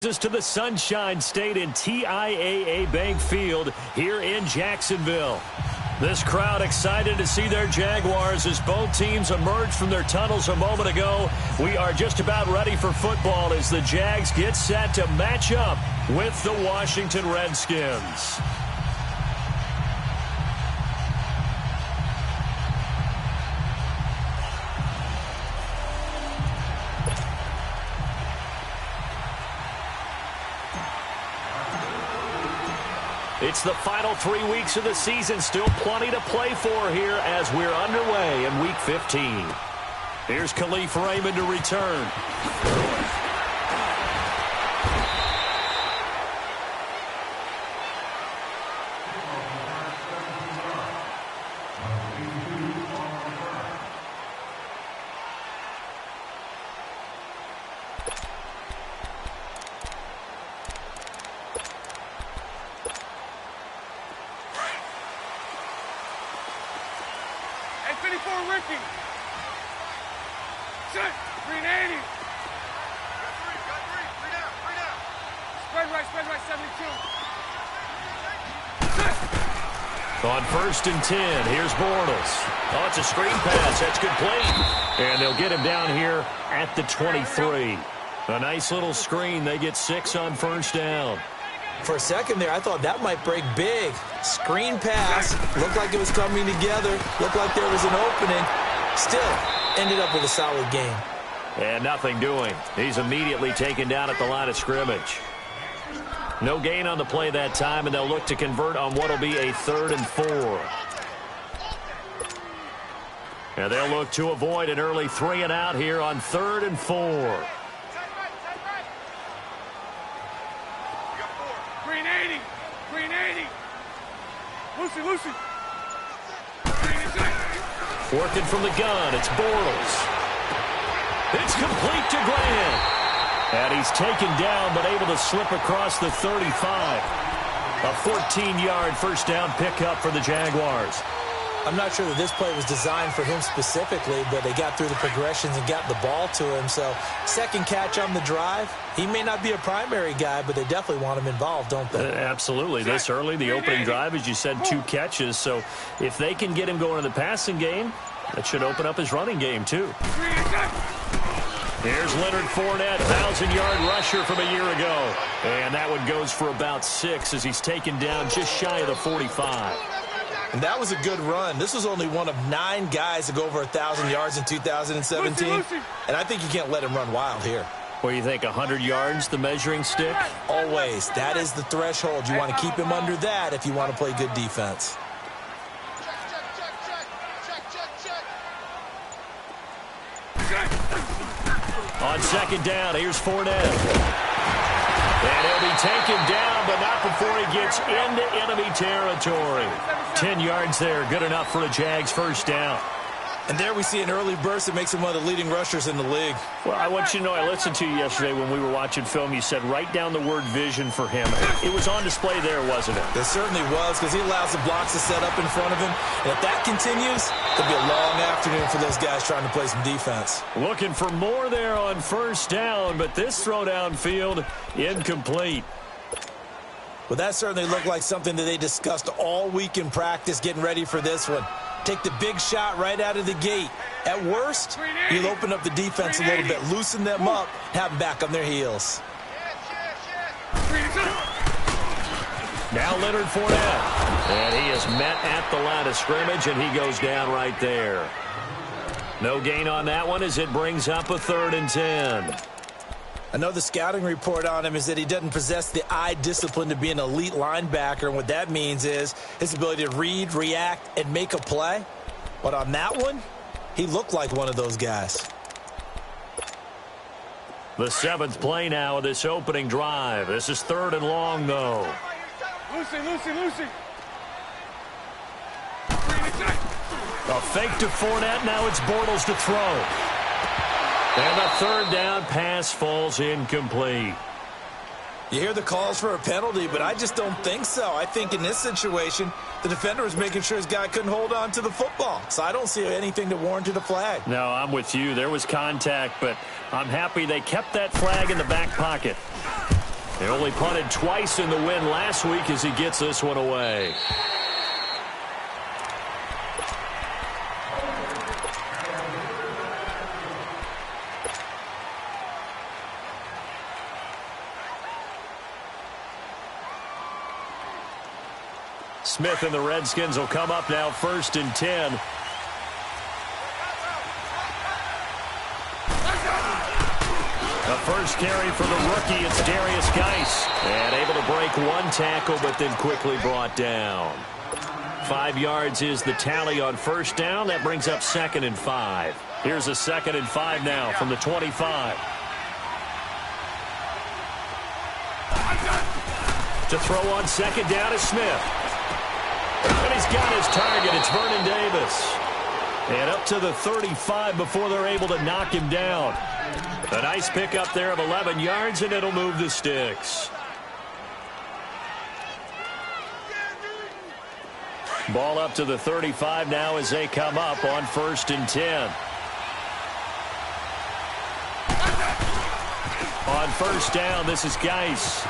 us to the Sunshine State in TIAA Bank Field here in Jacksonville. This crowd excited to see their Jaguars as both teams emerged from their tunnels a moment ago. We are just about ready for football as the Jags get set to match up with the Washington Redskins. It's the final 3 weeks of the season. Still plenty to play for here as we're underway in Week 15. Here's Khalif Raymond to return. On 1st and 10, here's Bortles. Oh, it's a screen pass. That's complete. And they'll get him down here at the 23. A nice little screen. They get 6 on 1st down. For a second there, I thought that might break big. Screen pass. Looked like it was coming together. Looked like there was an opening. Still, ended up with a solid game. And nothing doing. He's immediately taken down at the line of scrimmage. No gain on the play that time, and they'll look to convert on what will be a 3rd and 4. And they'll look to avoid an early 3 and out here on 3rd and 4. Green 80. Green 80. Lucy. Working from the gun, it's Bortles. It's complete to Graham. And he's taken down but able to slip across the 35. A 14-yard first down pickup for the Jaguars. I'm not sure that this play was designed for him specifically, but they got through the progressions and got the ball to him. So, second catch on the drive. He may not be a primary guy, but they definitely want him involved, don't they? Absolutely. This early, the opening drive, as you said, 2 catches. So, if they can get him going in the passing game, that should open up his running game, too. Here's Leonard Fournette, 1,000-yard rusher from a year ago. And that one goes for about 6 as he's taken down just shy of the 45. And that was a good run. This was only one of 9 guys to go over 1,000 yards in 2017. And I think you can't let him run wild here. What do you think, 100 yards, the measuring stick? Always. That is the threshold. You want to keep him under that if you want to play good defense. On 2nd down, here's Fournette. And he'll be taken down, but not before he gets into enemy territory. 10 yards there, good enough for a Jags first down. And there we see an early burst that makes him one of the leading rushers in the league. Well, I want you to know, I listened to you yesterday when we were watching film. You said write down the word vision for him. It was on display there, wasn't it? It certainly was, because he allows the blocks to set up in front of him. And if that continues, it'll be a long afternoon for those guys trying to play some defense. Looking for more there on 1st down, but this throw downfield incomplete. Well, that certainly looked like something that they discussed all week in practice getting ready for this one. Take the big shot right out of the gate. At worst, you'll open up the defense a little bit, loosen them up, have them back on their heels. Now Leonard Fournette. And he is met at the line of scrimmage, and he goes down right there. No gain on that one as it brings up a 3rd and 10. I know the scouting report on him is that he doesn't possess the eye discipline to be an elite linebacker, and what that means is his ability to read, react, and make a play. But on that one, he looked like one of those guys. The 7th play now of this opening drive. This is 3rd and long, though. Lucy. A fake to Fournette. Now it's Bortles to throw. And the 3rd down pass falls incomplete. You hear the calls for a penalty, but I just don't think so. I think in this situation, the defender was making sure his guy couldn't hold on to the football. So I don't see anything that warranted a flag. No, I'm with you. There was contact, but I'm happy they kept that flag in the back pocket. He only punted twice in the win last week as he gets this one away. Smith and the Redskins will come up now 1st and 10. The first carry for the rookie, it's Darius Geis. And able to break one tackle, but then quickly brought down. 5 yards is the tally on first down. That brings up 2nd and 5. Here's a 2nd and 5 now from the 25. To throw on 2nd down is Smith. And he's got his target. It's Vernon Davis. And up to the 35 before they're able to knock him down. A nice pickup there of 11 yards, and it'll move the sticks. Ball up to the 35 now as they come up on 1st and 10. On first down, this is Geis.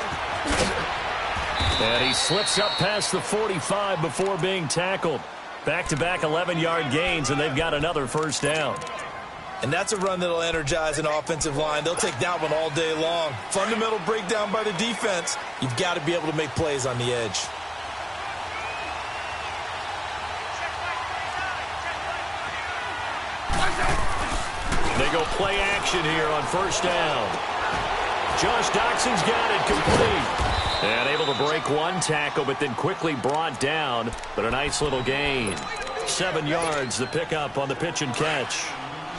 And he slips up past the 45 before being tackled. Back-to-back 11-yard gains, and they've got another first down. And that's a run that'll energize an offensive line. They'll take that one all day long. Fundamental breakdown by the defense. You've got to be able to make plays on the edge. They go play action here on first down. Josh Doxson's got it complete. And able to break one tackle, but then quickly brought down. But a nice little gain. 7 yards, the pickup on the pitch and catch.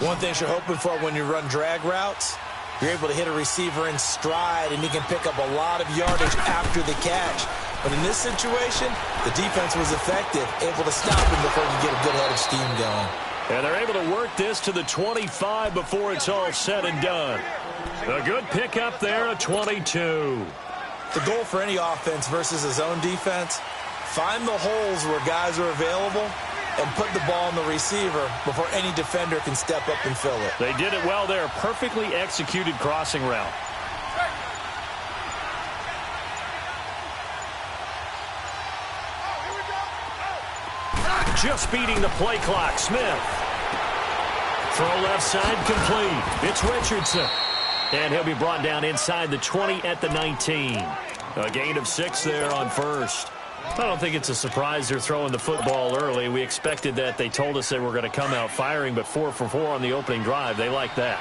One thing you're hoping for when you run drag routes, you're able to hit a receiver in stride, and he can pick up a lot of yardage after the catch. But in this situation, the defense was effective, able to stop him before he get a good head of steam going. And they're able to work this to the 25 before it's all said and done. A good pickup there, a 22. The goal for any offense versus a zone defense, find the holes where guys are available and put the ball in the receiver before any defender can step up and fill it. They did it well there. Perfectly executed crossing route. Just beating the play clock. Smith. Throw left side complete. It's Richardson. And he'll be brought down inside the 20 at the 19. A gain of 6 there on first. I don't think it's a surprise they're throwing the football early. We expected that. They told us they were going to come out firing, but 4 for 4 on the opening drive. They like that.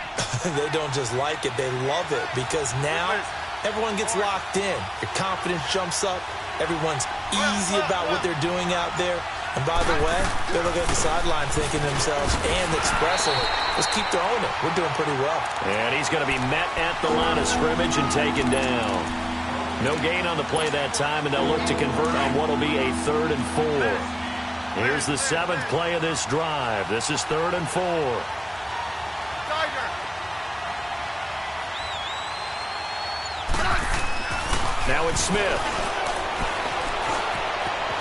They don't just like it, they love it, because now everyone gets locked in. Your confidence jumps up. Everyone's easy about what they're doing out there. And by the way, they're looking at the sideline thinking to themselves and expressing, let's keep throwing it. We're doing pretty well. And he's going to be met at the line of scrimmage and taken down. No gain on the play that time, and they'll look to convert on what will be a 3rd and 4. Here's the 7th play of this drive. This is 3rd and 4. Now it's Smith.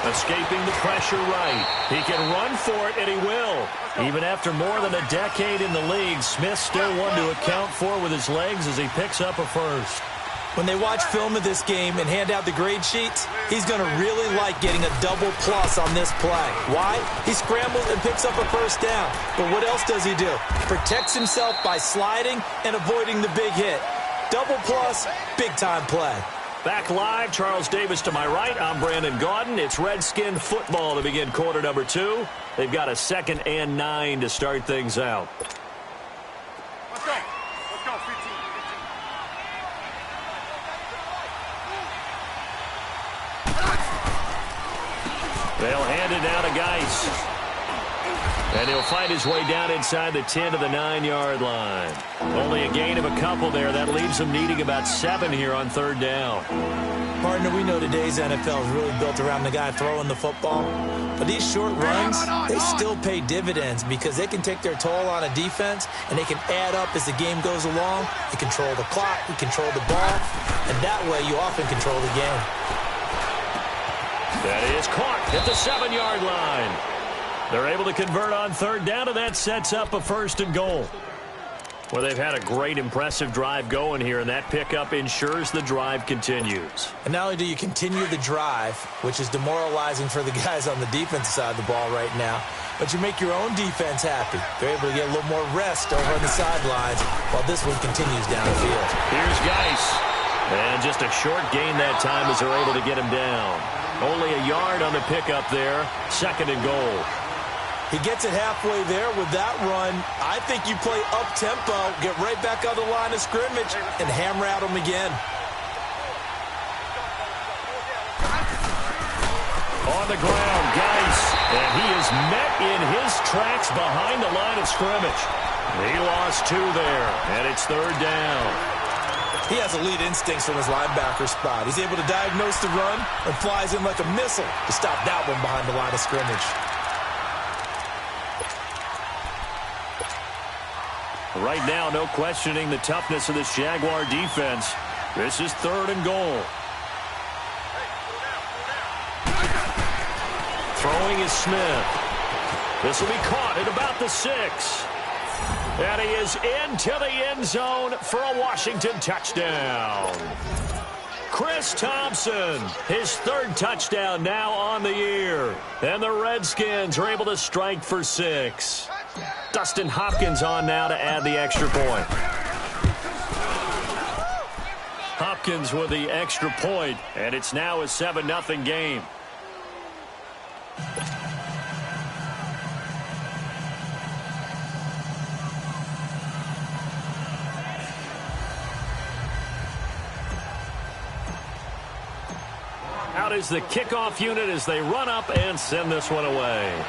Escaping the pressure right. He can run for it, and he will. Even after more than a decade in the league, Smith still one to account for with his legs as he picks up a first. When they watch film of this game and hand out the grade sheets, he's going to really like getting a double plus on this play. Why? He scrambles and picks up a first down. But what else does he do? Protects himself by sliding and avoiding the big hit. Double plus, big-time play. Back live, Charles Davis to my right. I'm Brandon Gaudin. It's Redskin football to begin quarter number 2. They've got a 2nd and 9 to start things out. Let's go. Let's go, 15. They'll hand it down to Geis. And he'll fight his way down inside the 10 to the 9-yard line. Only a gain of a couple there. That leaves him needing about 7 here on 3rd down. Partner, we know today's NFL is really built around the guy throwing the football. But these short runs, they still pay dividends because they can take their toll on a defense, and they can add up as the game goes along. You control the clock, you control the ball, and that way you often control the game. That is caught at the 7-yard line. They're able to convert on 3rd down, and that sets up a 1st and goal. Well, they've had a great, impressive drive going here, and that pickup ensures the drive continues. And not only do you continue the drive, which is demoralizing for the guys on the defensive side of the ball right now, but you make your own defense happy. They're able to get a little more rest over on the sidelines while this one continues down the field. Here's Geis. And just a short gain that time as they're able to get him down. Only a yard on the pickup there. 2nd and goal. He gets it halfway there with that run. I think you play up-tempo, get right back on the line of scrimmage, and hammer at him again. On the ground, Geis. And he is met in his tracks behind the line of scrimmage. He lost 2 there, and it's 3rd down. He has elite instincts from his linebacker spot. He's able to diagnose the run and flies in like a missile to stop that one behind the line of scrimmage. Right now, no questioning the toughness of this Jaguar defense. This is 3rd and goal. Throwing is Smith. This will be caught at about the 6. And he is into the end zone for a Washington touchdown. Chris Thompson, his 3rd touchdown now on the year. And the Redskins are able to strike for 6. Dustin Hopkins on now to add the extra point. Hopkins with the extra point, and it's now a 7-0 game. Out is the kickoff unit as they run up and send this one away.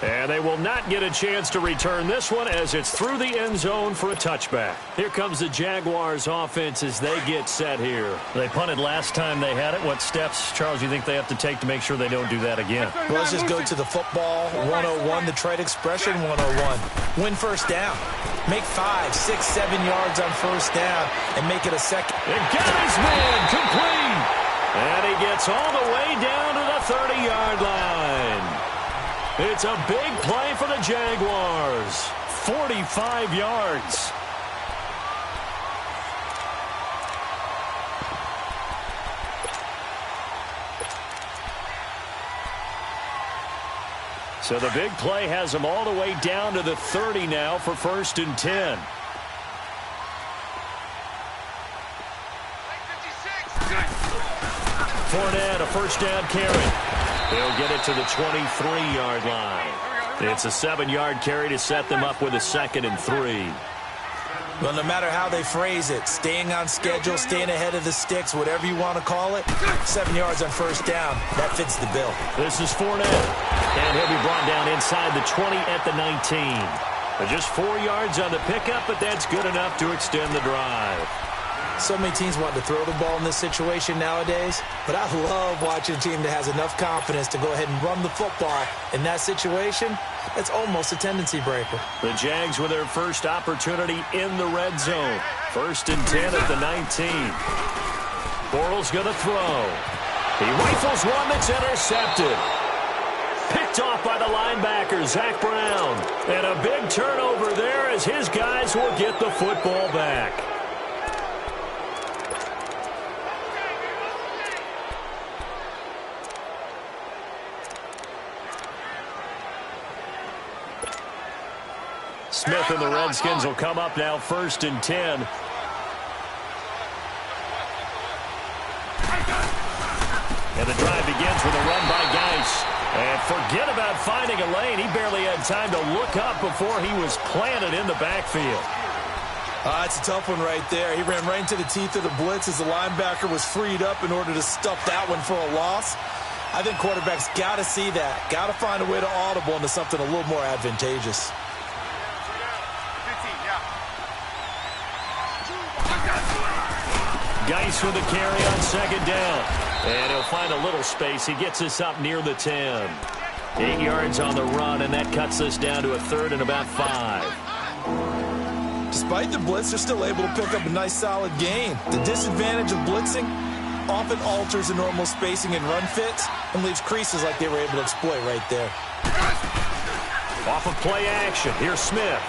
And they will not get a chance to return this one as it's through the end zone for a touchback. Here comes the Jaguars offense as they get set here. They punted last time they had it. What steps, Charles, do you think they have to take to make sure they don't do that again? Well, let's just go to the football 101, the trade expression 101. Win first down. Make 5, 6, 7 yards on first down and make it a second. And got his man complete. And he gets all the way down to the 30-yard line. It's a big play for the Jaguars. 45 yards. So the big play has them all the way down to the 30 now for 1st and 10. Fournette, a first down carry. They'll get it to the 23-yard line. It's a 7-yard carry to set them up with a 2nd and 3. Well, no matter how they phrase it, staying on schedule, staying ahead of the sticks, whatever you want to call it, 7 yards on first down, that fits the bill. This is Fournette. And he'll be brought down inside the 20 at the 19. But just 4 yards on the pickup, but that's good enough to extend the drive. So many teams want to throw the ball in this situation nowadays, but I love watching a team that has enough confidence to go ahead and run the football. In that situation, that's almost a tendency breaker. The Jags with their first opportunity in the red zone. 1st and 10 at the 19. Bortles going to throw. He rifles one that's intercepted. Picked off by the linebacker, Zach Brown. And a big turnover there as his guys will get the football back. Smith and the Redskins will come up now 1st and 10. And the drive begins with a run by Geis. And forget about finding a lane. He barely had time to look up before he was planted in the backfield. It's a tough one right there. He ran right into the teeth of the blitz as the linebacker was freed up in order to stuff that one for a loss. I think quarterbacks got to see that. Got to find a way to audible into something a little more advantageous. Geis with a carry on 2nd down. And he'll find a little space. He gets us up near the 10. 8 yards on the run, and that cuts us down to a 3rd and about 5. Despite the blitz, they're still able to pick up a nice solid gain. The disadvantage of blitzing often alters the normal spacing and run fits and leaves creases like they were able to exploit right there. Off of play action, here's Smith.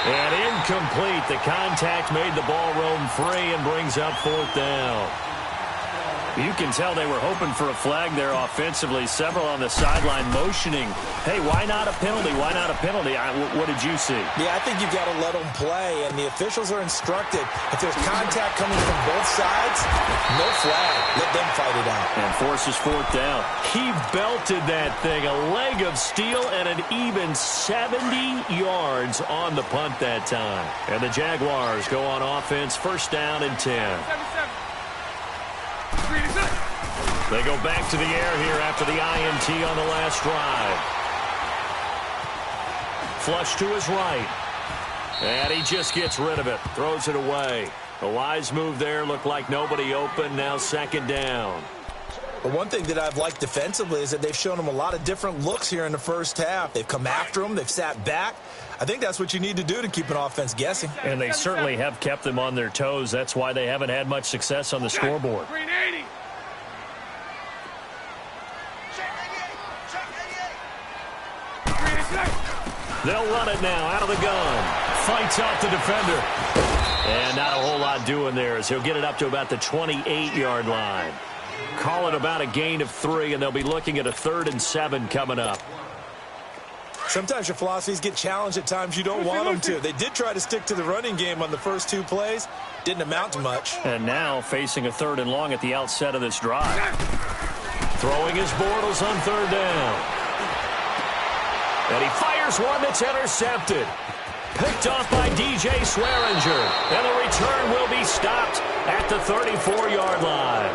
And incomplete. The contact made the ball roam free and brings up 4th down. You can tell they were hoping for a flag there offensively. Several on the sideline motioning, hey, why not a penalty? Why not a penalty? What did you see? Yeah, I think you've got to let them play, and the officials are instructed. If there's contact coming from both sides, no flag. Let them fight it out. And forces 4th down. He belted that thing, a leg of steel, and an even 70 yards on the punt that time. And the Jaguars go on offense, 1st down and 10. They go back to the air here after the INT on the last drive. Flush to his right. And he just gets rid of it. Throws it away. A wise move there. Looked like nobody open. Now 2nd down. But one thing that I've liked defensively is that they've shown them a lot of different looks here in the first half. They've come after them. They've sat back. I think that's what you need to do to keep an offense guessing. And they certainly have kept them on their toes. That's why they haven't had much success on the scoreboard. They'll run it now out of the gun. Fights off the defender. And not a whole lot doing there as he'll get it up to about the 28-yard line. Call it about a gain of 3, and they'll be looking at a 3rd and 7 coming up. Sometimes your philosophies get challenged at times you don't want them to. They did try to stick to the running game on the first 2 plays. Didn't amount to much. And now facing a 3rd and long at the outset of this drive. Throwing his Bortles on 3rd down. And he fires one that's intercepted. Picked off by DJ Swearinger. And the return will be stopped at the 34-yard line.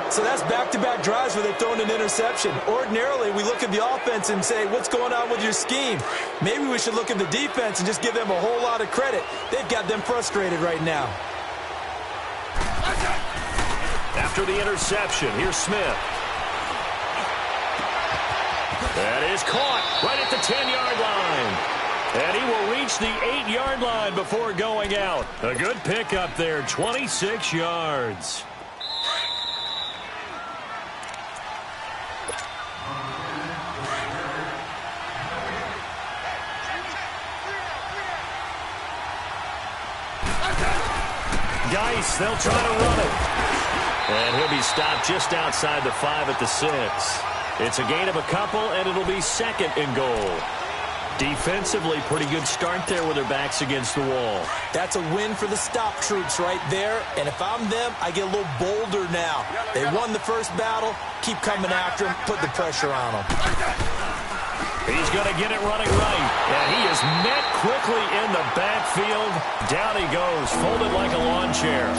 So that's back-to-back drives where they've thrown an interception. Ordinarily, we look at the offense and say, what's going on with your scheme? Maybe we should look at the defense and just give them a whole lot of credit. They've got them frustrated right now. After the interception, here's Smith. That is caught right at the 10-yard line. And he will reach the 8-yard line before going out. A good pickup there, 26 yards. Geis, they'll try to run it. And he'll be stopped just outside the 5 at the 6. It's a gain of a couple, and it'll be 2nd and goal. Defensively, pretty good start there with their backs against the wall. That's a win for the stop troops right there. And if I'm them, I get a little bolder now. They won the first battle. Keep coming after them. Put the pressure on them. He's going to get it running right. And he is met quickly in the backfield. Down he goes, folded like a lawn chair.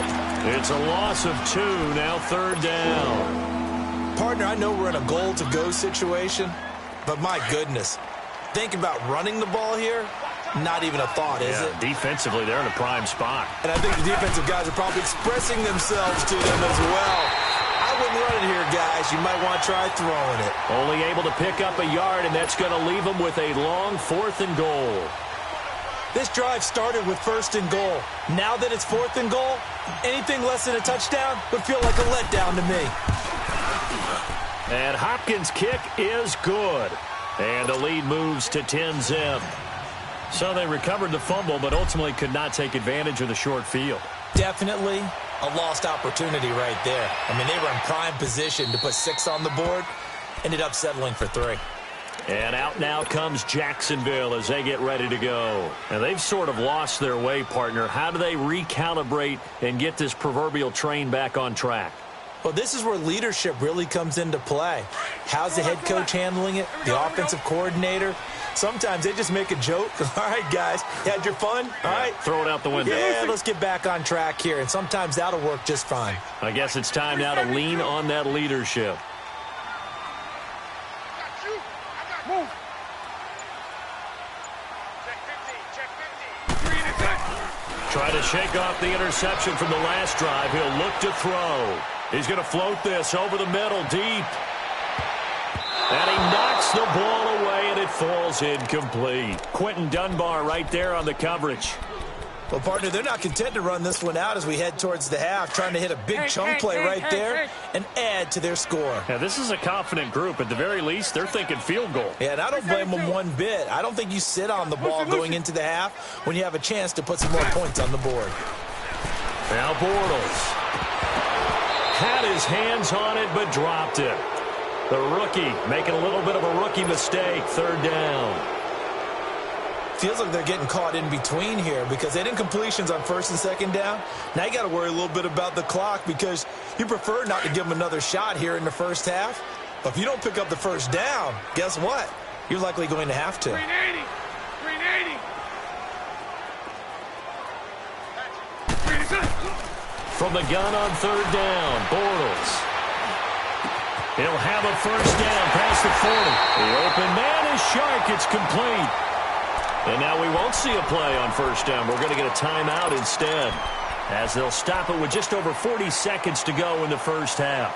It's a loss of 2, now 3rd down. Partner, I know we're in a goal-to-go situation, but my goodness. Think about running the ball here. Not even a thought, is it? Defensively, they're in a prime spot. And I think the defensive guys are probably expressing themselves to them as well. I wouldn't run it here, guys. You might want to try throwing it. Only able to pick up a yard, and that's going to leave them with a long 4th and goal. This drive started with 1st and goal. Now that it's 4th and goal, anything less than a touchdown would feel like a letdown to me. And Hopkins' kick is good. And the lead moves to 10-zip. So they recovered the fumble, but ultimately could not take advantage of the short field. Definitely a lost opportunity right there. I mean, they were in prime position to put 6 on the board. Ended up settling for 3. And out now comes Jacksonville as they get ready to go. And they've sort of lost their way, partner. How do they recalibrate and get this proverbial train back on track? Well, this is where leadership really comes into play. How's the head coach handling it? The offensive coordinator? Sometimes they just make a joke. All right, guys, you had your fun? All right. Throw it out the window. Yeah, let's get back on track here. And sometimes that'll work just fine. I guess it's time now to lean on that leadership. Move. Try to shake off the interception from the last drive. He'll look to throw. He's going to float this over the middle, deep. And he knocks the ball away, and it falls incomplete. Quentin Dunbar right there on the coverage. Well, partner, they're not content to run this one out as we head towards the half, trying to hit a big chunk play right there and add to their score. Yeah, this is a confident group. At the very least, they're thinking field goal. Yeah, and I don't blame them one bit. I don't think you sit on the ball going into the half when you have a chance to put some more points on the board. Now Bortles had his hands on it but dropped it. The rookie making a little bit of a rookie mistake, third down. Feels like they're getting caught in between here because they didn't completions on first and second down. Now you got to worry a little bit about the clock because you prefer not to give them another shot here in the first half. But if you don't pick up the first down, guess what? You're likely going to have to. 380. 380. From the gun on third down, Bortles. He'll have a first down past the 40. The open man is Shark. It's complete. And now we won't see a play on first down. We're going to get a timeout instead, as they'll stop it with just over 40 seconds to go in the first half.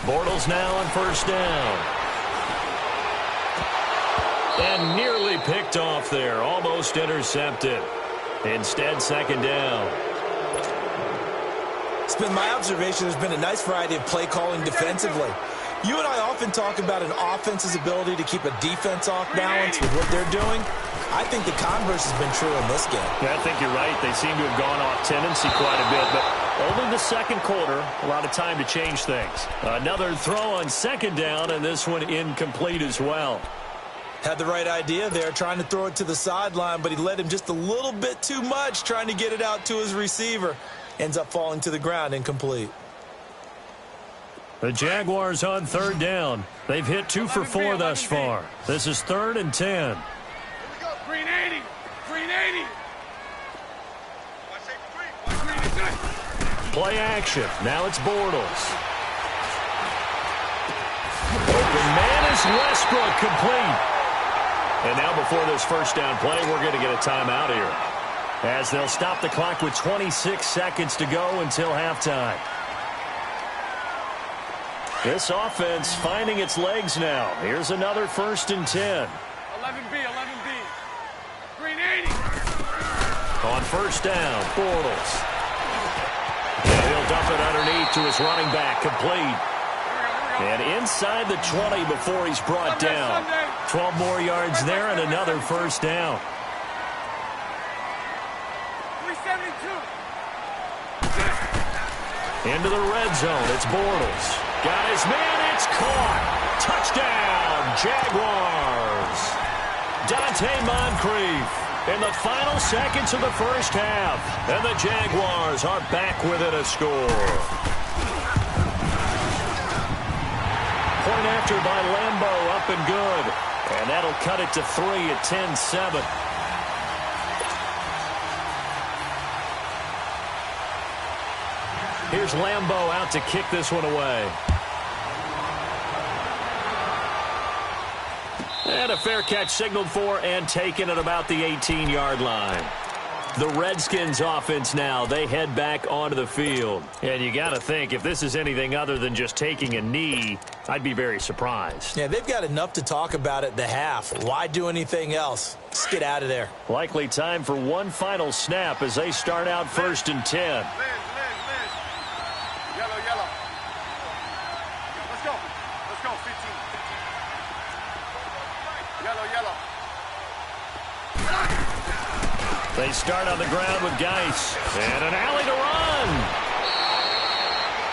Bortles now on first down. And nearly picked off there. Almost intercepted. Instead, second down. It's been my observation there's been a nice variety of play calling defensively. You and I often talk about an offense's ability to keep a defense off balance with what they're doing. I think the converse has been true in this game. Yeah, I think you're right. They seem to have gone off tendency quite a bit, but only the second quarter, a lot of time to change things. Another throw on second down, and this one incomplete as well. Had the right idea there, trying to throw it to the sideline, but he led him just a little bit too much, trying to get it out to his receiver. Ends up falling to the ground, incomplete. The Jaguars on third down. They've hit 2 for 4 thus far. This is 3rd and 10. 380. 380. Play action. Now it's Bortles. Open man is Westbrook, complete. And now before this first down play, we're going to get a timeout here, as they'll stop the clock with 26 seconds to go until halftime. This offense finding its legs now. Here's another 1st and 10. 11B. 380. On first down, Bortles. And he'll dump it underneath to his running back, complete. And inside the 20 before he's brought down. 12 more yards there and another first down. 372. Into the red zone, it's Bortles. Got his man, it's caught. Touchdown, Jaguars. Dante Moncrief in the final seconds of the first half. And the Jaguars are back within a score. Point after by Lambeau, up and good. And that'll cut it to 3 at 10-7. Here's Lambeau out to kick this one away. And a fair catch signaled for and taken at about the 18-yard line. The Redskins offense now, they head back onto the field. And you got to think, if this is anything other than just taking a knee, I'd be very surprised. Yeah, they've got enough to talk about at the half. Why do anything else? Just get out of there. Likely time for one final snap as they start out 1st and 10. Yellow. Let's go, 15. Yellow. They start on the ground with Geis. And an alley to run.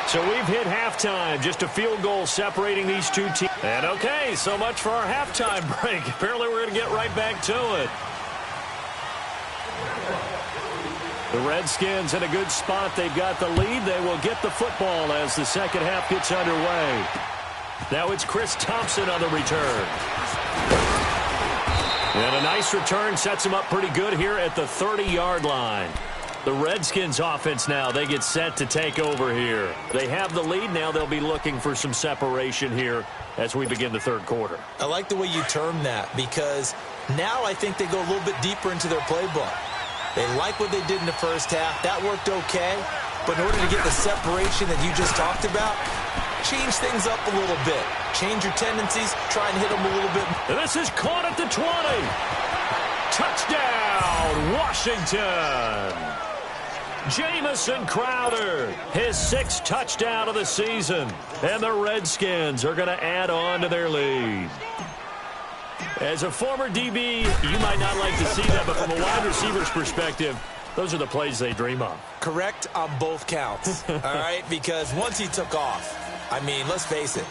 So we've hit halftime. Just a field goal separating these two teams. And okay, so much for our halftime break. Apparently we're going to get right back to it. The Redskins in a good spot. They've got the lead. They will get the football as the second half gets underway. Now it's Chris Thompson on the return. And a nice return sets him up pretty good here at the 30-yard line. The Redskins offense now, they get set to take over here. They have the lead now. They'll be looking for some separation here as we begin the third quarter. I like the way you term that because now I think they go a little bit deeper into their playbook. They like what they did in the first half. That worked okay. But in order to get the separation that you just talked about, change things up a little bit. Change your tendencies. Try and hit them a little bit. This is caught at the 20. Touchdown, Washington. Jamison Crowder, his 6th touchdown of the season. And the Redskins are going to add on to their lead. As a former DB, you might not like to see that, but from a wide receiver's perspective, those are the plays they dream of. Correct on both counts, all right? Because once he took off, I mean, let's face it,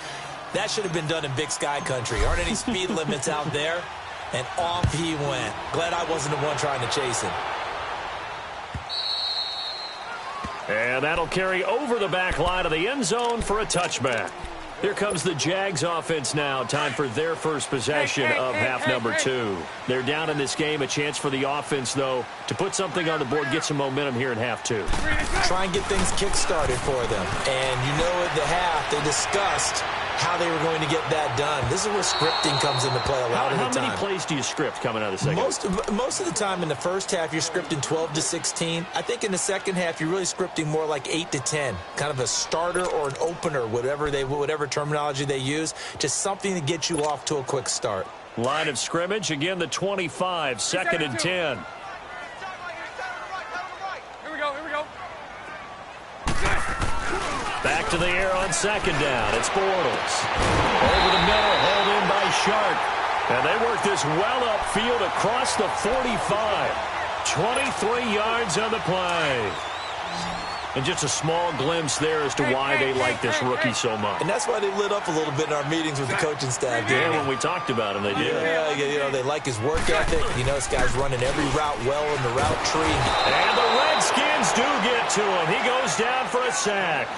that should have been done in Big Sky country. Aren't any speed limits out there? And off he went. Glad I wasn't the one trying to chase him. And that'll carry over the back line of the end zone for a touchback. Here comes the Jags offense now. Time for their first possession of half number 2. They're down in this game. A chance for the offense, though, to put something on the board, get some momentum here in half 2. Try and get things kick-started for them. And you know at the half, they discussed how they were going to get that done. This is where scripting comes into play a lot of the time. How many plays do you script coming out of the second? Most of the time in the first half, you're scripting 12 to 16. I think in the second half, you're really scripting more like 8 to 10. Kind of a starter or an opener, whatever terminology they use. Just something to get you off to a quick start. Line of scrimmage, again, the 25, 2nd and 10. Here we go. Back to the air on 2nd down. It's Bortles. Over the middle, hauled in by Sharp. And they work this well upfield across the 45. 23 yards on the play. And just a small glimpse there as to why they like this rookie so much. And that's why they lit up a little bit in our meetings with the coaching staff. Yeah, when we talked about him, they did. Yeah, you know, they like his work ethic. You know, this guy's running every route well in the route tree. And the Redskins do get to him. He goes down for a sack.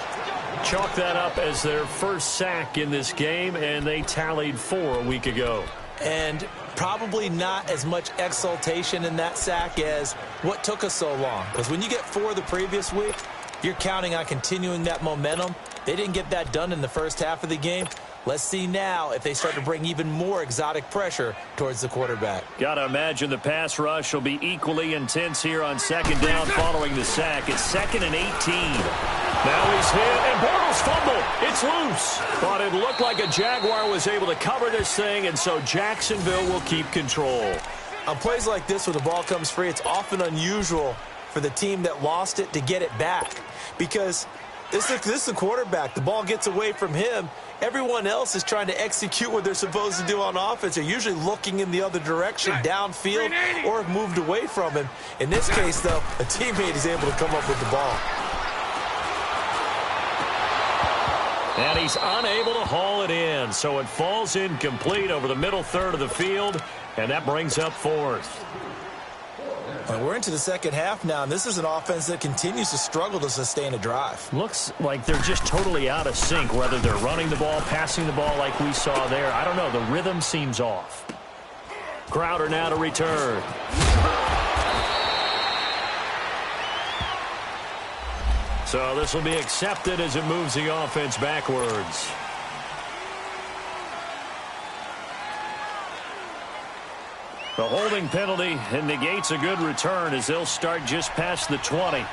Chalk that up as their first sack in this game, and they tallied 4 a week ago. And probably not as much exultation in that sack as what took us so long. Because when you get 4 the previous week, you're counting on continuing that momentum. They didn't get that done in the first half of the game. Let's see now if they start to bring even more exotic pressure towards the quarterback. Got to imagine the pass rush will be equally intense here on 2nd down following the sack. It's 2nd and 18. Now he's hit, and Bortles fumble. It's loose. But it looked like a Jaguar was able to cover this thing, and so Jacksonville will keep control. On plays like this where the ball comes free, it's often unusual for the team that lost it to get it back. Because this is the quarterback. The ball gets away from him. Everyone else is trying to execute what they're supposed to do on offense. They're usually looking in the other direction, downfield, or have moved away from him. In this case, though, a teammate is able to come up with the ball. And he's unable to haul it in, so it falls incomplete over the middle third of the field, and that brings up 4th. We're into the second half now, and this is an offense that continues to struggle to sustain a drive. Looks like they're just totally out of sync, whether they're running the ball, passing the ball like we saw there. I don't know. The rhythm seems off. Crowder now to return. So this will be accepted as it moves the offense backwards. The holding penalty and negates a good return as they'll start just past the 20. On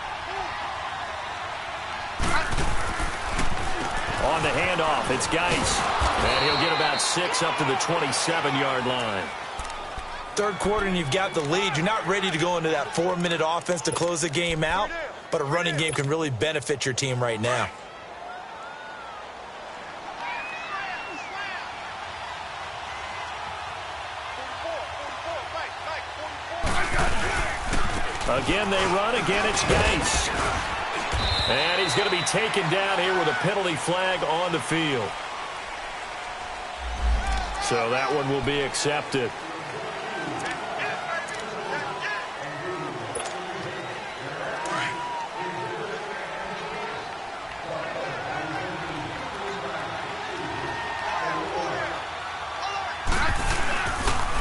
the handoff, it's Geis. And he'll get about 6 up to the 27-yard line. Third quarter and you've got the lead. You're not ready to go into that 4-minute offense to close the game out, but a running game can really benefit your team right now. Again, they run. Again, it's Geis. And he's going to be taken down here with a penalty flag on the field. So that one will be accepted.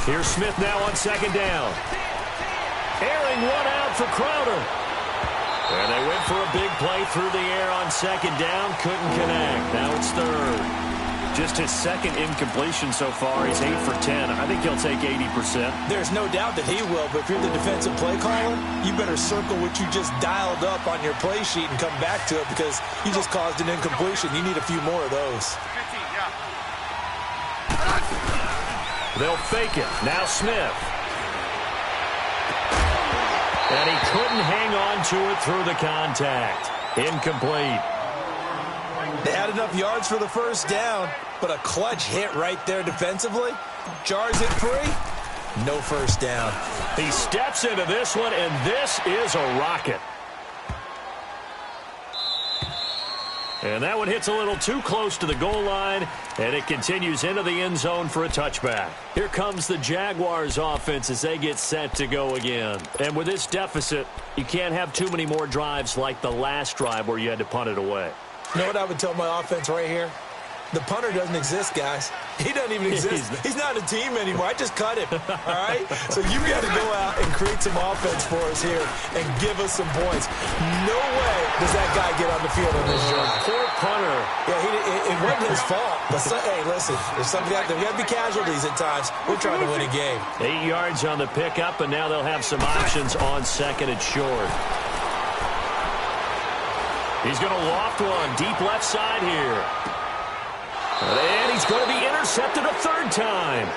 Here's Smith now on 2nd down. Airing one out for Crowder. And they went for a big play through the air on second down. Couldn't connect. Now it's third. Just his second incompletion so far. He's 8 for 10. I think he'll take 80%. There's no doubt that he will, but if you're the defensive play caller, you better circle what you just dialed up on your play sheet and come back to it because you just caused an incompletion. You need a few more of those. 15, yeah. They'll fake it. Now Smith. And he couldn't hang on to it through the contact. Incomplete. They had enough yards for the first down, but a clutch hit right there defensively. Jars it free. No first down. He steps into this one, and this is a rocket. And that one hits a little too close to the goal line, and it continues into the end zone for a touchback. Here comes the Jaguars offense as they get set to go again. And with this deficit, you can't have too many more drives like the last drive where you had to punt it away. You know what I would tell my offense right here? The punter doesn't exist, guys. He doesn't even exist. He's not a team anymore. I just cut him, all right? So you got to go out and create some offense for us here and give us some points. No way does that guy get on the field on this drive. Poor punter. Yeah, it wasn't his fault. But hey, listen, there's something out there. We got to be casualties at times. We're trying to win a game. 8 yards on the pickup, and now they'll have some options on second and short. He's going to loft one deep left side here. And he's going to be intercepted a third time.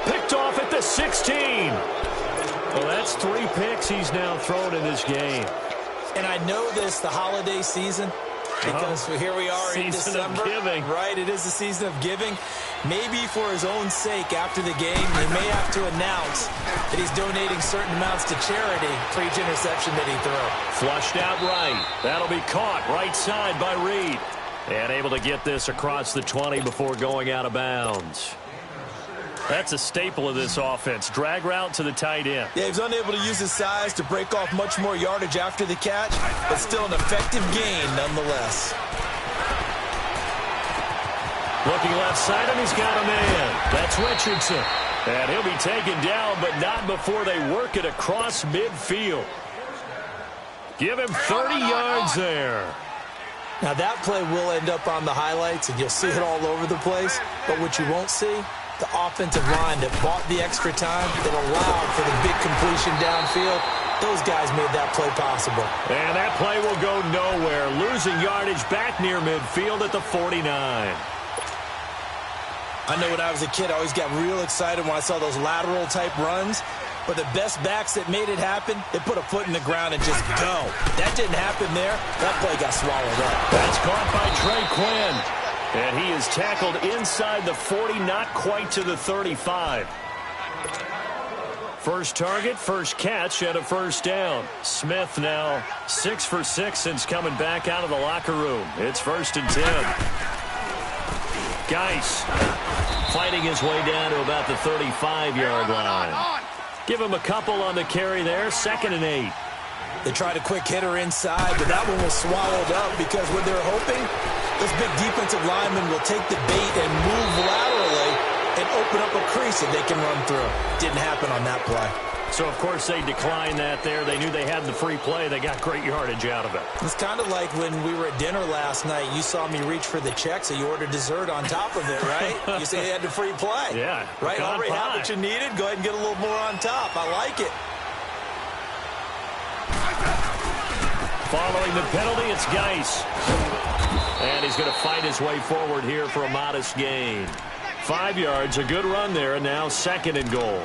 Picked off at the 16. Well, that's 3 picks he's now thrown in this game. And I know this, the holiday season, because here we are in December. Season of giving. Right, it is the season of giving. Maybe for his own sake after the game, he may have to announce that he's donating certain amounts to charity for each interception that he threw. Flushed out right. That'll be caught right side by Reed. And able to get this across the 20 before going out of bounds. That's a staple of this offense. Drag route to the tight end. Yeah, he was unable to use his size to break off much more yardage after the catch, but still an effective gain nonetheless. Looking left side, and he's got a man. That's Richardson. And he'll be taken down, but not before they work it across midfield. Give him 30 yards there. Now, that play will end up on the highlights, and you'll see it all over the place. But what you won't see, the offensive line that bought the extra time, that allowed for the big completion downfield, those guys made that play possible. And that play will go nowhere. Losing yardage back near midfield at the 49. I know when I was a kid, I always got real excited when I saw those lateral-type runs. But the best backs that made it happen, they put a foot in the ground and just go. That didn't happen there. That play got swallowed up. That's caught by Trey Quinn. And he is tackled inside the 40, not quite to the 35. First target, first catch, and a first down. Smith now 6 for 6 since coming back out of the locker room. It's 1st and 10. Geis fighting his way down to about the 35-yard line. Give him a couple on the carry there. 2nd and 8. They tried a quick hitter inside, but that one was swallowed up because what they're hoping, this big defensive lineman will take the bait and move laterally and open up a crease that they can run through. Didn't happen on that play. So, of course, they declined that there. They knew they had the free play. They got great yardage out of it. It's kind of like when we were at dinner last night. You saw me reach for the check, so you ordered dessert on top of it, right? You say you had the free play. Yeah. Right? Already had what you needed. Go ahead and get a little more on top. I like it. Following the penalty, it's Geis. And he's going to fight his way forward here for a modest gain. 5 yards, a good run there, and now 2nd and goal.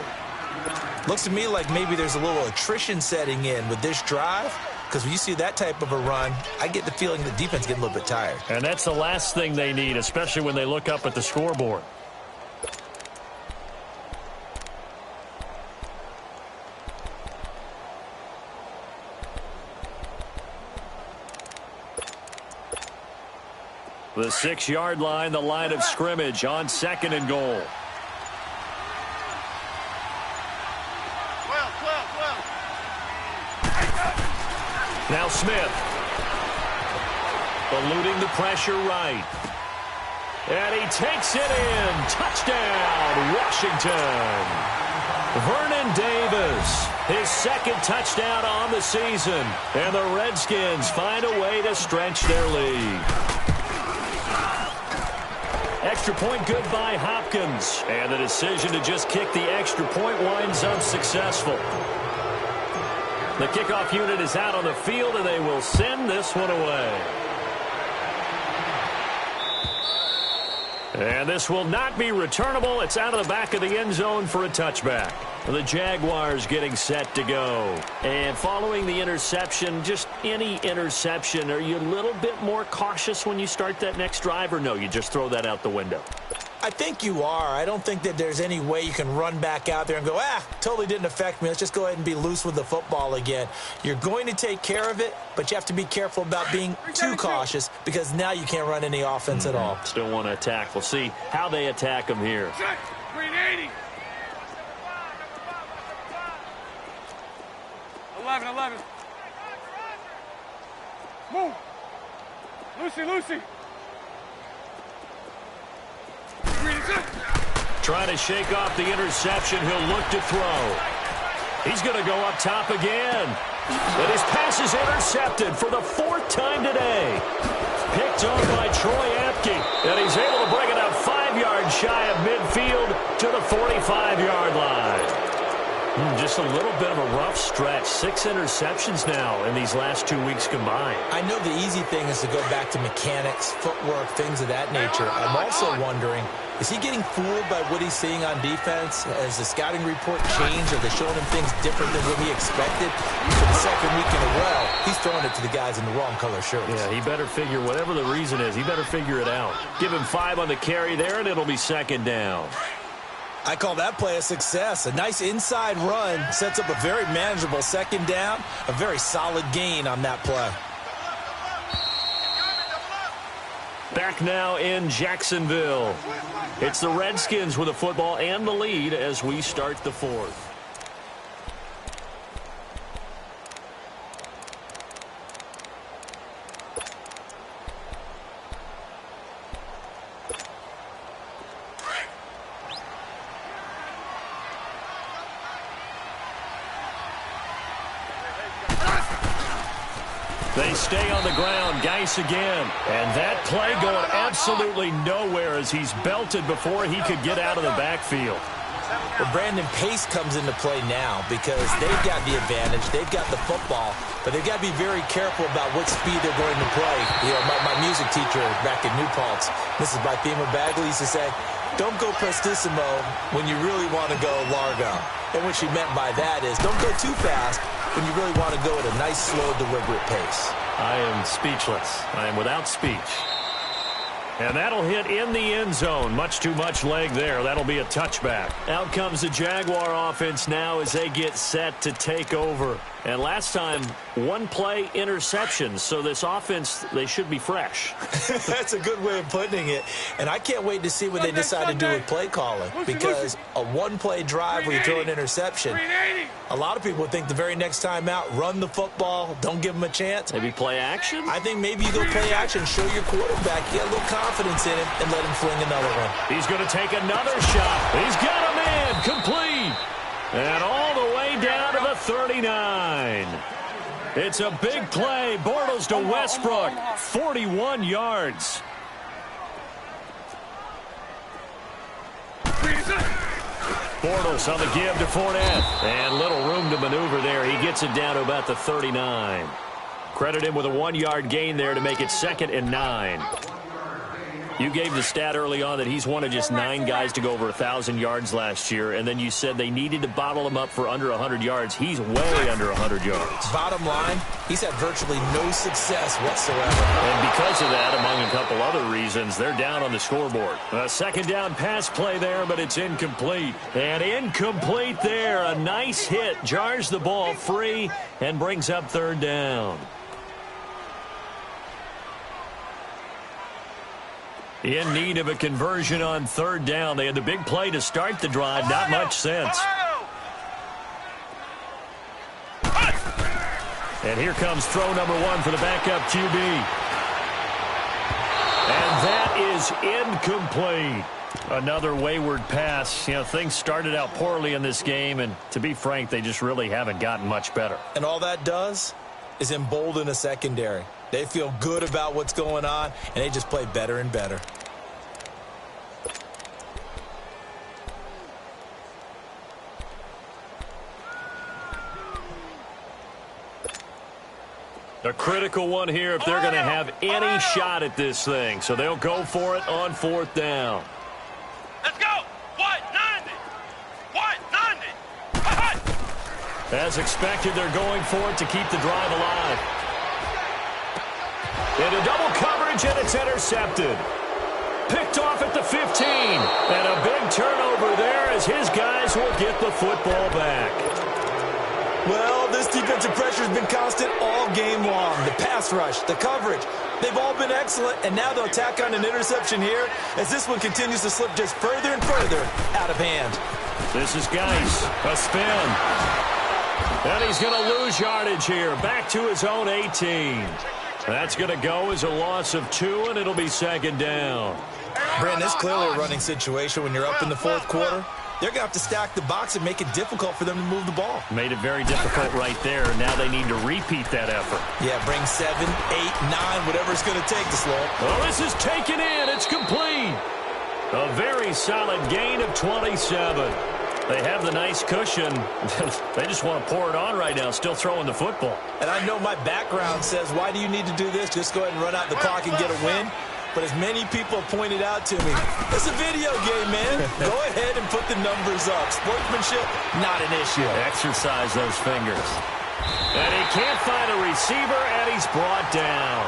Looks to me like maybe there's a little attrition setting in with this drive, because when you see that type of a run, I get the feeling the defense getting a little bit tired. And that's the last thing they need, especially when they look up at the scoreboard. The 6-yard line, the line of scrimmage on 2nd and goal. Now Smith. Eluding the pressure right. And he takes it in. Touchdown, Washington. Vernon Davis, his second touchdown on the season. And the Redskins find a way to stretch their lead. Extra point good by Hopkins. And the decision to just kick the extra point winds up successful. The kickoff unit is out on the field, and they will send this one away. And this will not be returnable. It's out of the back of the end zone for a touchback. The Jaguars getting set to go. And following the interception, just any interception, are you a little bit more cautious when you start that next drive, or no, you just throw that out the window? I think you are. I don't think that there's any way you can run back out there and go, totally didn't affect me. Let's just go ahead and be loose with the football again. You're going to take care of it, but you have to be careful about being too cautious because now you can't run any offense at all. Still want to attack. We'll see how they attack them here. Green 80. 11. Move. Lucy. Trying to shake off the interception. He'll look to throw. He's going to go up top again. But his pass is intercepted for the fourth time today. Picked off by Troy Apke. And he's able to bring it up 5 yards shy of midfield to the 45-yard line. Just a little bit of a rough stretch. 6 interceptions now in these last 2 weeks combined. I know the easy thing is to go back to mechanics, footwork, things of that nature. I'm also wondering, is he getting fooled by what he's seeing on defense? Has the scouting report changed? Are they showing him things different than what he expected? For the second week in a row, he's throwing it to the guys in the wrong color shirts. Yeah, he better figure, whatever the reason is, he better figure it out. Give him 5 on the carry there, and it'll be second down. I call that play a success. A nice inside run sets up a very manageable second down. A very solid gain on that play. Back now in Jacksonville. It's the Redskins with the football and the lead as we start the fourth. They stay on the ground. Geis again. And that play going absolutely nowhere as he's belted before he could get out of the backfield. Well, Brandon, pace comes into play now because they've got the advantage. They've got the football, but they've got to be very careful about what speed they're going to play. You know, my music teacher back in New Paltz, Mrs. Bythema Bagley, used to say, don't go prestissimo when you really want to go largo. And what she meant by that is don't go too fast when you really want to go at a nice, slow, deliberate pace. I am speechless. I am without speech. And that'll hit in the end zone. Much too much leg there. That'll be a touchback. Out comes the Jaguar offense now as they get set to take over. And last time, 1 play interception. So this offense, they should be fresh. That's a good way of putting it. And I can't wait to see what they decide to do with play calling. Because a 1-play drive where you throw an interception, a lot of people would think the very next time out, run the football, don't give them a chance. Maybe play action? I think maybe you go play action, show your quarterback, get a little confidence in him, and let him fling another one. He's going to take another shot. He's got a man. Complete. And all the way down to the 39. It's a big play. Bortles to Westbrook. 41 yards. Bortles on the give to Fournette. And little room to maneuver there. He gets it down to about the 39. Credit him with a 1-yard gain there to make it 2nd and 9. You gave the stat early on that he's one of just 9 guys to go over 1,000 yards last year, and then you said they needed to bottle him up for under 100 yards. He's way under 100 yards. Bottom line, he's had virtually no success whatsoever. And because of that, among a couple other reasons, they're down on the scoreboard. A second down pass play there, but it's incomplete. And incomplete there. A nice hit. Jars the ball free and brings up 3rd down. In need of a conversion on 3rd down. They had the big play to start the drive. Not much sense. And here comes throw number 1 for the backup QB. And that is incomplete. Another wayward pass. You know, things started out poorly in this game, and to be frank, they just really haven't gotten much better. And all that does is embolden a secondary. They feel good about what's going on, and they just play better and better. A critical one here if they're going to have any shot at this thing. So they'll go for it on 4th down. Let's go! 190! 190! As expected, they're going for it to keep the drive alive. Into double coverage, and it's intercepted. Picked off at the 15. And a big turnover there as his guys will get the football back. Well, this defensive pressure has been constant all game long. The pass rush, the coverage, they've all been excellent, and now they'll tack on an interception here as this one continues to slip just further and further out of hand. This is Geis, a spin. And he's going to lose yardage here, back to his own 18. That's going to go as a loss of 2, and it'll be 2nd down. Brandon, it's clearly a running situation when you're up in the 4th quarter. They're going to have to stack the box and make it difficult for them to move the ball. Made it very difficult right there. Now they need to repeat that effort. Yeah, bring 7, 8, 9, whatever it's going to take to slow. Oh, this is taken in. It's complete. A very solid gain of 27. They have the nice cushion. They just want to pour it on right now, still throwing the football. And I know my background says, why do you need to do this? Just go ahead and run out the clock and get a win. But as many people have pointed out to me, it's a video game, man. Go ahead and put the numbers up. Sportsmanship, not an issue. Exercise those fingers. And he can't find a receiver, and he's brought down.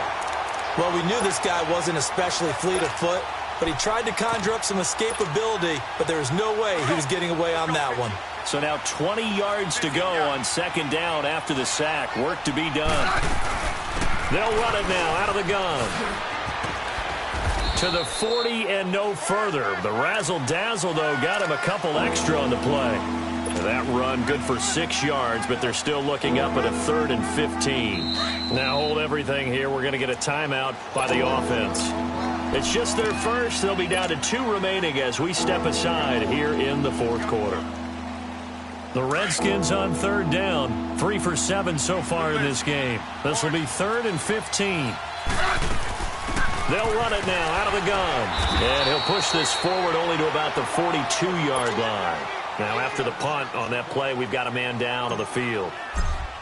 Well, we knew this guy wasn't especially fleet of foot, but he tried to conjure up some escapability, but there was no way he was getting away on that one. So now 20 yards to go on 2nd down after the sack. Work to be done. They'll run it now out of the gun. To the 40 and no further. The razzle-dazzle, though, got him a couple extra on the play. That run good for 6 yards, but they're still looking up at a 3rd and 15. Now hold everything here. We're going to get a timeout by the offense. It's just their first. They'll be down to 2 remaining as we step aside here in the 4th quarter. The Redskins on 3rd down. 3 for 7 so far in this game. This will be 3rd and 15. They'll run it now out of the gun. And he'll push this forward only to about the 42-yard line. Now after the punt on that play, we've got a man down on the field.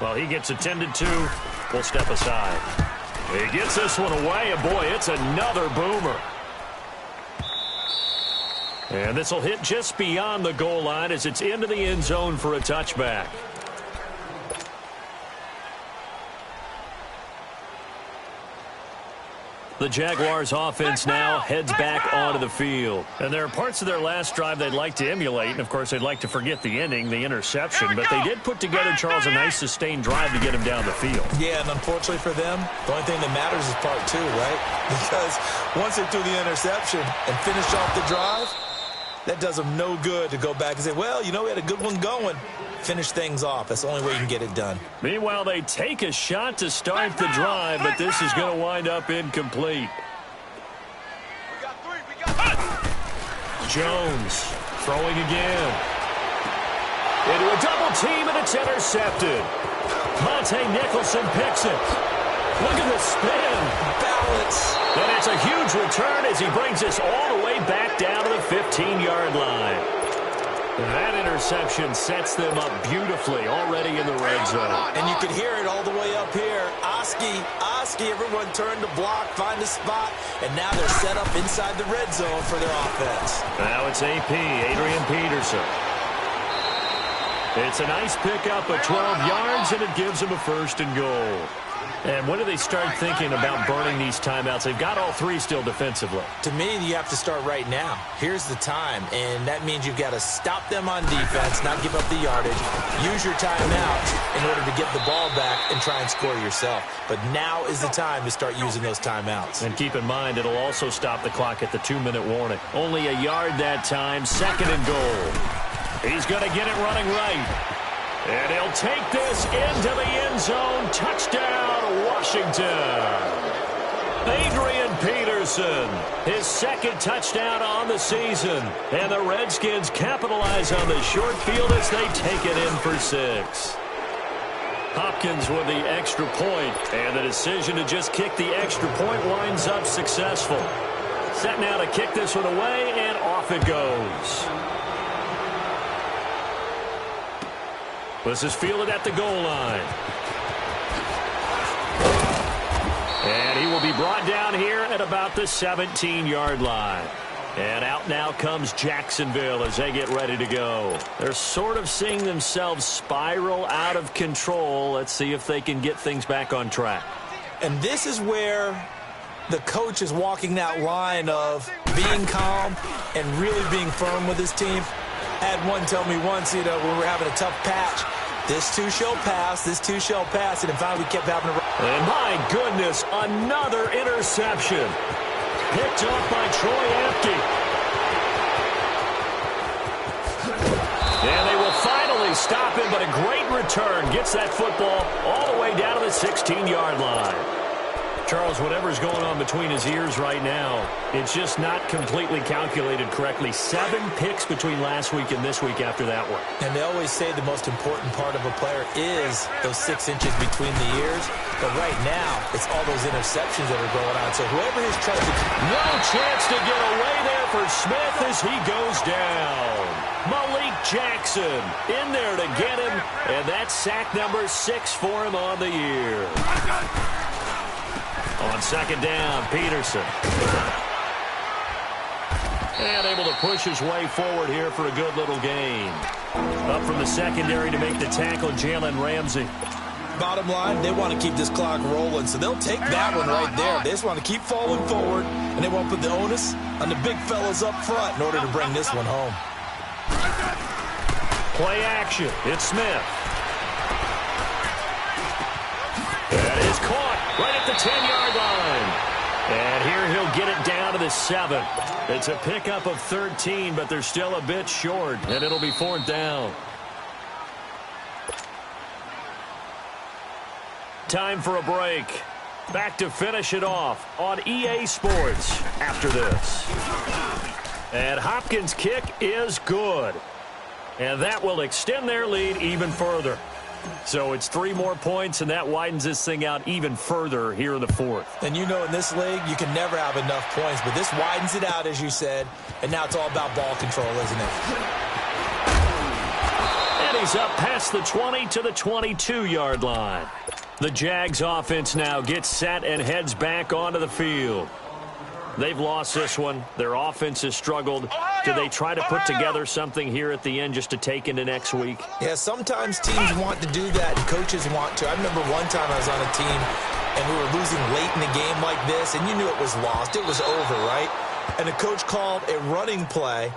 Well, he gets attended to. We'll step aside. He gets this one away, and boy, it's another boomer. And this will hit just beyond the goal line as it's into the end zone for a touchback. The Jaguars offense now heads back onto the field. And there are parts of their last drive they'd like to emulate. And, of course, they'd like to forget the ending, the interception. But they did put together, Charles, a nice sustained drive to get him down the field. Yeah, and unfortunately for them, the only thing that matters is part 2, right? Because once they threw the interception and finished off the drive, that does them no good to go back and say, well, you know, we had a good one going. Finish things off. That's the only way you can get it done. Meanwhile, they take a shot to start the drive, but this is going to wind up incomplete. Jones throwing again. Into a double team, and it's intercepted. Monte Nicholson picks it. Look at the spin. Balance. And it's a huge return as he brings us all the way back down to the 15-yard line. That interception sets them up beautifully already in the red zone. And you can hear it all the way up here. Oski, everyone turned to block, find a spot, and now they're set up inside the red zone for their offense. Now it's AP, Adrian Peterson. It's a nice pickup of 12 yards, and it gives them a 1st and goal. And when do they start thinking about burning these timeouts? They've got all 3 still defensively. To me, you have to start right now. Here's the time, and that means you've got to stop them on defense, not give up the yardage, use your timeout in order to get the ball back and try and score yourself. But now is the time to start using those timeouts. And keep in mind, it'll also stop the clock at the 2-minute warning. Only a yard that time, 2nd and goal. He's going to get it running right. And he'll take this into the end zone. Touchdown, Washington. Adrian Peterson Peterson, his second touchdown on the season. And the Redskins capitalize on the short field as they take it in for 6. Hopkins with the extra point, and the decision to just kick the extra point winds up successful. Set now to kick this one away, and off it goes. This is fielded at the goal line. And he will be brought down here at about the 17-yard line. And out now comes Jacksonville as they get ready to go. They're sort of seeing themselves spiral out of control. Let's see if they can get things back on track. And this is where the coach is walking that line of being calm and really being firm with his team. I had one tell me once, when we were having a tough patch, this too shall pass, this too shall pass, and finally we kept having to... And my goodness, another interception. Picked off by Troy Apke. And they will finally stop him, but a great return gets that football all the way down to the 16-yard line. Charles, whatever's going on between his ears right now, it's just not completely calculated correctly. 7 picks between last week and this week after that one. And they always say the most important part of a player is those 6 inches between the ears. But right now, it's all those interceptions that are going on. So whoever is trying to... No chance to get away there for Smith as he goes down. Malik Jackson in there to get him. And that's sack number 6 for him on the year. On second down, Peterson. And able to push his way forward here for a good little gain. Up from the secondary to make the tackle, Jalen Ramsey. Bottom line, they want to keep this clock rolling, so they'll take that one right there. They just want to keep falling forward, and they won't put the onus on the big fellas up front in order to bring this one home. Play action. It's Smith. That is caught right at the 10-yard line. And here he'll get it down to the 7. It's a pickup of 13, but they're still a bit short, and it'll be 4th down. Time for a break. Back to finish it off on EA Sports after this. And Hopkins' kick is good. And that will extend their lead even further. So it's 3 more points, and that widens this thing out even further here in the 4th. And you know in this league, you can never have enough points, but this widens it out, as you said, and now it's all about ball control, isn't it? And he's up past the 20 to the 22-yard line. The Jags offense now gets set and heads back onto the field. They've lost this one. Their offense has struggled. Do they try to put together something here at the end just to take into next week? Yeah, sometimes teams want to do that, and coaches want to. I remember one time I was on a team, and we were losing late in the game like this, and you knew it was lost. It was over, right? And the coach called a running play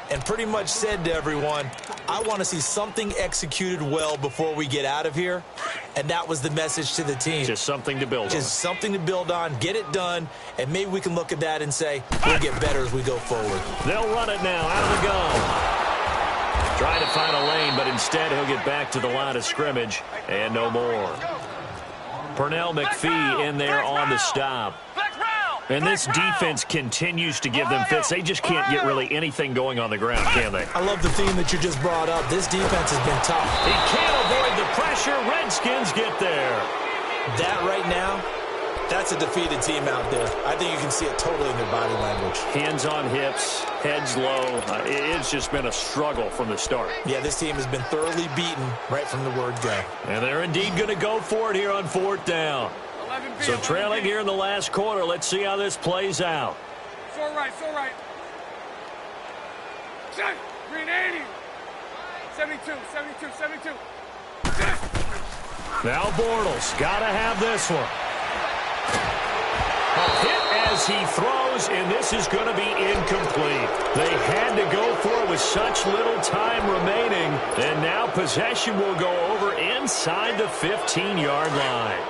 and pretty much said to everyone, I want to see something executed well before we get out of here. And that was the message to the team. Just something to build on. Just something to build on, get it done, and maybe we can look at that and say, we'll get better as we go forward. They'll run it now out of the gun. Trying to find a lane, but instead he'll get back to the line of scrimmage, and no more. Pernell McPhee in there on the stop. And this defense continues to give them fits. They just can't get really anything going on the ground, can they? I love the theme that you just brought up. This defense has been tough. He can't avoid the pressure. Redskins get there. That right now, that's a defeated team out there. I think you can see it totally in their body language. Hands on hips, heads low. It's just been a struggle from the start. Yeah, this team has been thoroughly beaten right from the word go. And they're indeed going to go for it here on 4th down. So trailing here in the last quarter. Let's see how this plays out. So right. Check. Green 80. 72. Now Bortles got to have this one. A hit as he throws, and this is going to be incomplete. They had to go for it with such little time remaining, and now possession will go over inside the 15-yard line.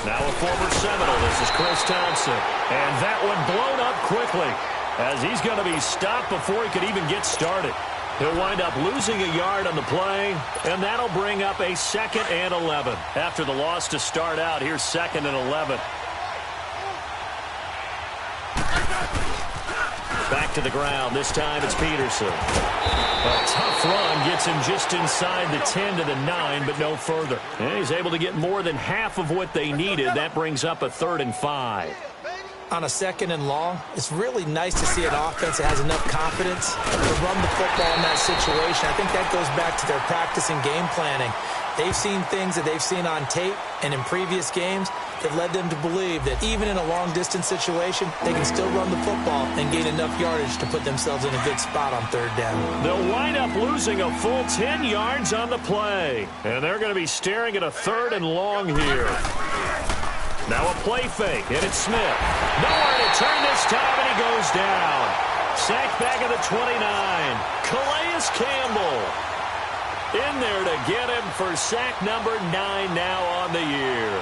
Now a former Seminole, this is Chris Thompson. And that one blown up quickly as he's going to be stopped before he could even get started. He'll wind up losing a yard on the play, and that'll bring up a 2nd and 11. After the loss to start out, here's 2nd and 11. Back to the ground. This time it's Peterson. A tough run gets him just inside the 10 to the 9, but no further. And he's able to get more than half of what they needed. That brings up a 3rd and 5. On a 2nd and long, it's really nice to see an offense that has enough confidence to run the football in that situation. I think that goes back to their practice and game planning. They've seen things that they've seen on tape and in previous games that led them to believe that even in a long-distance situation, they can still run the football and gain enough yardage to put themselves in a good spot on 3rd down. They'll wind up losing a full 10 yards on the play. And they're going to be staring at a 3rd and long here. Now a play fake, and it's Smith. Nowhere to turn this time, and he goes down. Sacked back at the 29. Calais Campbell in there to get him for sack number 9 now on the year.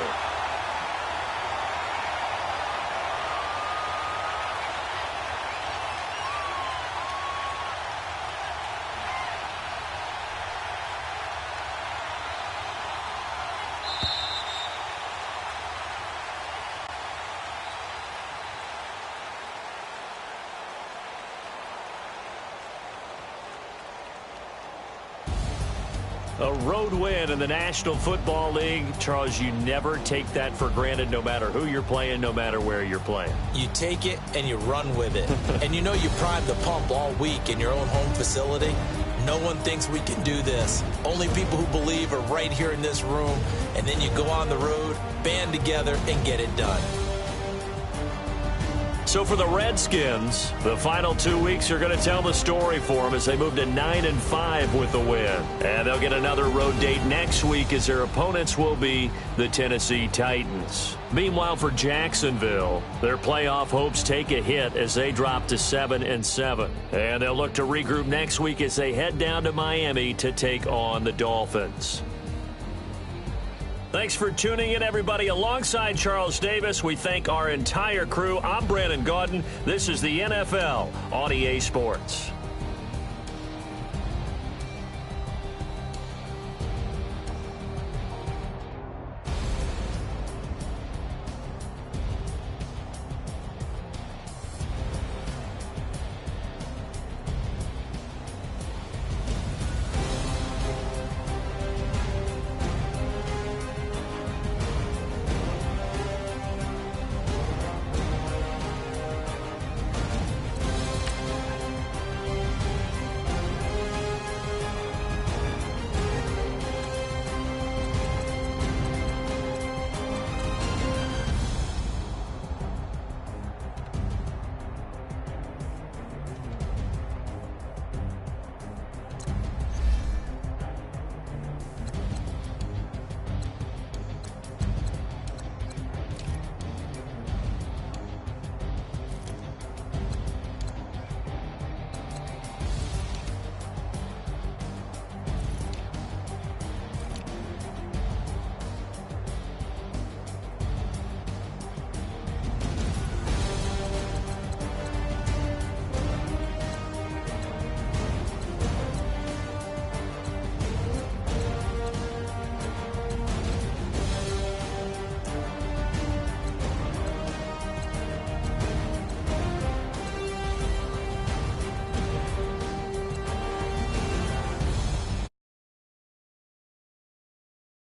A road win in the National Football League. Charles, you never take that for granted no matter who you're playing, no matter where you're playing. You take it and you run with it. And you know you primed the pump all week in your own home facility. No one thinks we can do this. Only people who believe are right here in this room. And then you go on the road, band together, and get it done. So for the Redskins, the final 2 weeks are going to tell the story for them as they move to 9-5 with the win. And they'll get another road date next week as their opponents will be the Tennessee Titans. Meanwhile, for Jacksonville, their playoff hopes take a hit as they drop to 7-7. And they'll look to regroup next week as they head down to Miami to take on the Dolphins. Thanks for tuning in, everybody. Alongside Charles Davis, we thank our entire crew. I'm Brandon Gaudin. This is the NFL on EA Sports.